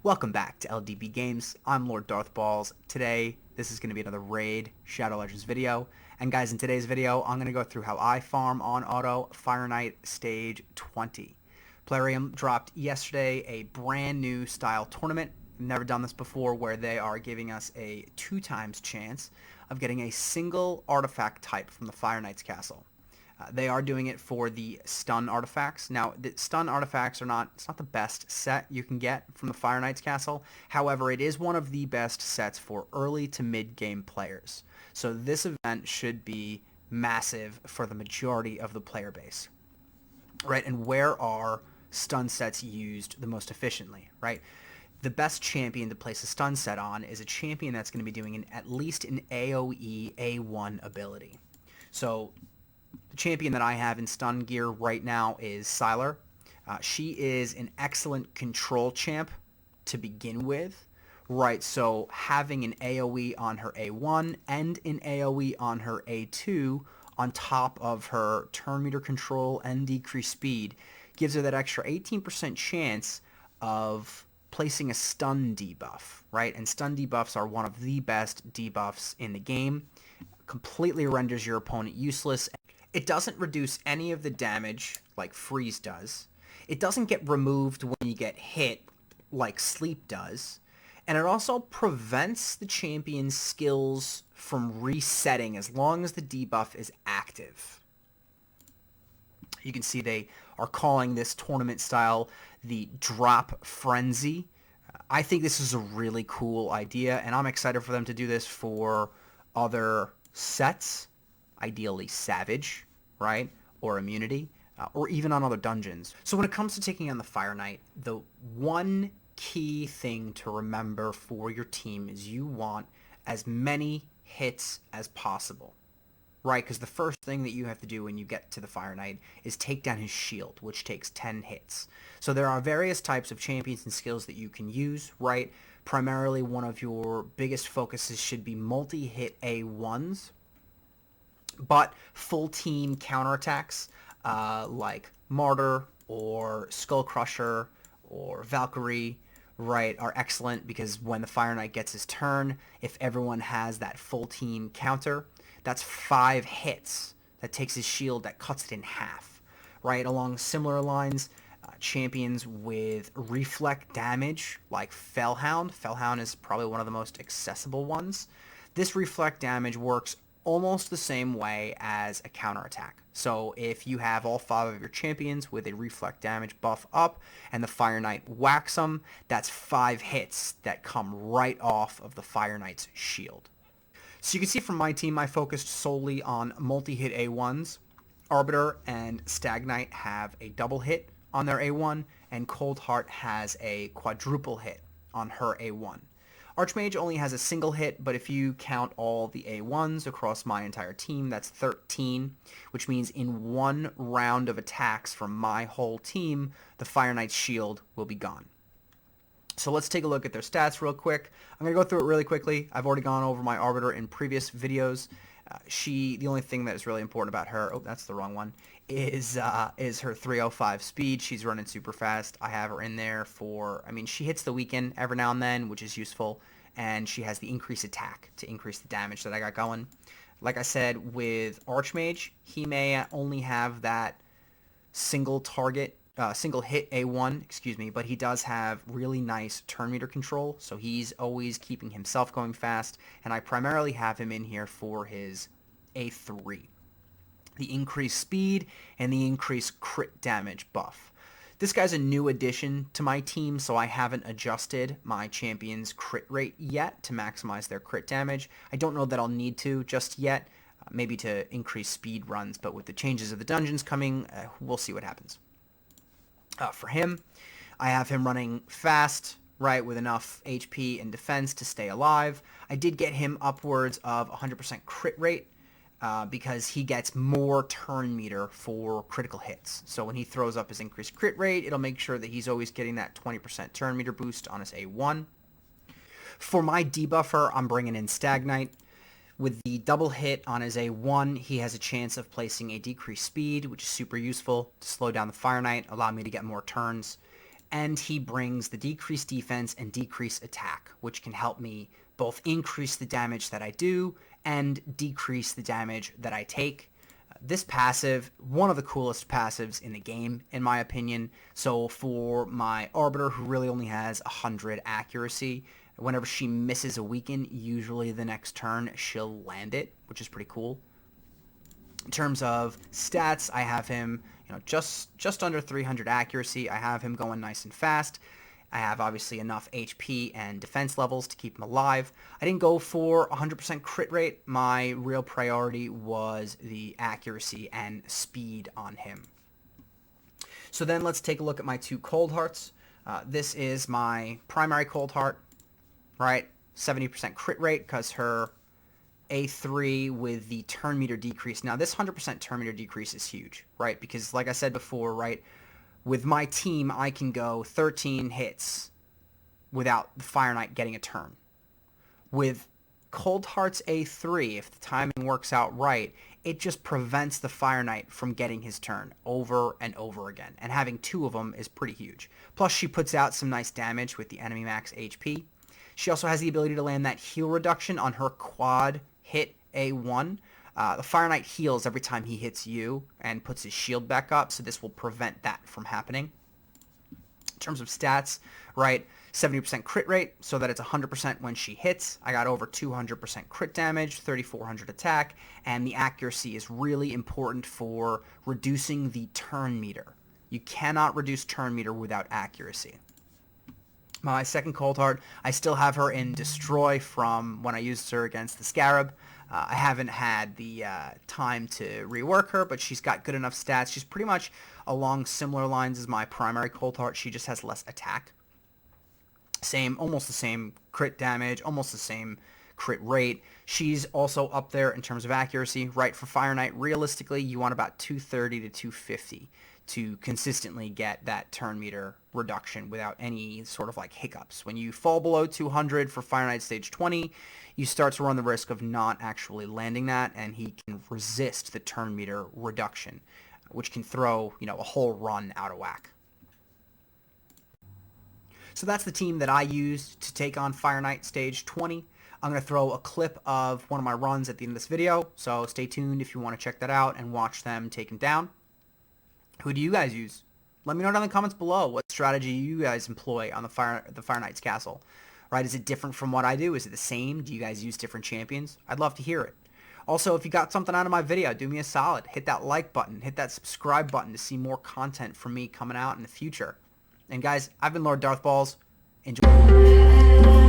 Welcome back to LDB Games. I'm Lord Darth Balls. Today, this is going to be another Raid Shadow Legends video. And guys, in today's video, I'm going to go through how I farm on auto Fire Knight Stage 20. Plarium dropped yesterday a brand new style tournament. Never done this before, where they are giving us a 2x chance of getting a single artifact type from the Fire Knight's castle. They are doing it for the stun artifacts. Now, the stun artifacts it's not the best set you can get from the Fire Knight's castle. However, it is one of the best sets for early to mid-game players. So this event should be massive for the majority of the player base. Right, and where are stun sets used the most efficiently, right? The best champion to place a stun set on is a champion that's going to be doing at least an AoE A1 ability. So the champion that I have in stun gear right now is Sylar. She is an excellent control champ to begin with, right? So having an AoE on her A1 and an AoE on her A2 on top of her turn meter control and decreased speed gives her that extra 18% chance of placing a stun debuff, right? And stun debuffs are one of the best debuffs in the game. Completely renders your opponent useless. It doesn't reduce any of the damage like freeze does. It doesn't get removed when you get hit like sleep does. And it also prevents the champion's skills from resetting as long as the debuff is active. You can see they are calling this tournament style the Drop Frenzy. I think this is a really cool idea, and I'm excited for them to do this for other sets. Ideally Savage, right? Or Immunity, or even on other dungeons. So when it comes to taking on the Fire Knight, the one key thing to remember for your team is you want as many hits as possible, right? Because the first thing that you have to do when you get to the Fire Knight is take down his shield, which takes 10 hits. So there are various types of champions and skills that you can use, right? Primarily, one of your biggest focuses should be multi-hit A1s, but full team counterattacks like Martyr or Skull Crusher or Valkyrie, right, are excellent because when the Fire Knight gets his turn, if everyone has that full team counter, that's 5 hits. That takes his shield, that cuts it in half, right? Along similar lines, champions with reflect damage like Fellhound. Fellhound is probably one of the most accessible ones. This reflect damage works almost the same way as a counterattack. So if you have all 5 of your champions with a reflect damage buff up and the Fire Knight whacks them, that's 5 hits that come right off of the Fire Knight's shield. So you can see from my team, I focused solely on multi-hit A1s. Arbiter and Stag Knight have a double hit on their A1, and Cold Heart has a quadruple hit on her A1. Archmage only has a single hit, but if you count all the A1s across my entire team, that's 13, which means in one round of attacks from my whole team, the Fire Knight's shield will be gone. So let's take a look at their stats real quick. I'm going to go through it really quickly. I've already gone over my Arbiter in previous videos. The only thing that is really important about her, oh, that's the wrong one, is her 305 speed. She's running super fast. I have her in there for, she hits the weaken every now and then, which is useful, and she has the increased attack to increase the damage that I got going. Like I said, with Archmage, he may only have that single hit A1, but he does have really nice turn meter control, so he's always keeping himself going fast, and I primarily have him in here for his A3. The increased speed and the increased crit damage buff. This guy's a new addition to my team, so I haven't adjusted my champion's crit rate yet to maximize their crit damage. I don't know that I'll need to just yet, maybe to increase speed runs, but with the changes of the dungeons coming, we'll see what happens. For him, I have him running fast, right, with enough HP and defense to stay alive. I did get him upwards of 100% crit rate because he gets more turn meter for critical hits. So when he throws up his increased crit rate, it'll make sure that he's always getting that 20% turn meter boost on his A1. For my debuffer, I'm bringing in Stag Knight. With the double hit on his A1, he has a chance of placing a decreased speed, which is super useful to slow down the Fire Knight, allow me to get more turns. and he brings the decreased defense and decreased attack, which can help me both increase the damage that I do and decrease the damage that I take. This passive, one of the coolest passives in the game, in my opinion. So for my Arbiter, who really only has 100 accuracy, whenever she misses a weaken, usually the next turn she'll land it, which is pretty cool. In terms of stats, I have him, just under 300 accuracy. I have him going nice and fast. I have obviously enough HP and defense levels to keep him alive. I didn't go for 100% crit rate. My real priority was the accuracy and speed on him. So then let's take a look at my 2 cold hearts. This is my primary cold heart, right? 70% crit rate because her A3 with the turn meter decrease. Now this 100% turn meter decrease is huge, right? Because like I said before, right, with my team I can go 13 hits without the Fire Knight getting a turn. With Cold Heart's A3, if the timing works out right, it just prevents the Fire Knight from getting his turn over and over again. And having 2 of them is pretty huge. Plus she puts out some nice damage with the enemy max HP. She also has the ability to land that heal reduction on her quad hit A1. The Fire Knight heals every time he hits you and puts his shield back up, so this will prevent that from happening. In terms of stats, right, 70% crit rate, so that it's 100% when she hits. I got over 200% crit damage, 3,400 attack, and the accuracy is really important for reducing the turn meter. You cannot reduce turn meter without accuracy. My second Cold Heart, I still have her in Destroy from when I used her against the Scarab. I haven't had the time to rework her, but she's got good enough stats. She's pretty much along similar lines as my primary Cold Heart. She just has less attack. Almost the same crit damage, almost the same crit rate. She's also up there in terms of accuracy, right? For Fire Knight, realistically, you want about 230 to 250 to consistently get that turn meter reduction without any sort of like hiccups. When you fall below 200 for Fire Knight stage 20, you start to run the risk of not actually landing that, and he can resist the turn meter reduction, which can throw, a whole run out of whack. So that's the team that I used to take on Fire Knight stage 20. I'm going to throw a clip of one of my runs at the end of this video, so stay tuned if you want to check that out and watch them take him down. Who do you guys use? Let me know down in the comments below what strategy you guys employ on the Fire Knight's castle. Right? Is it different from what I do? Is it the same? Do you guys use different champions? I'd love to hear it. Also, if you got something out of my video, do me a solid. Hit that like button. Hit that subscribe button to see more content from me coming out in the future. And guys, I've been Lord Darthballs. Enjoy.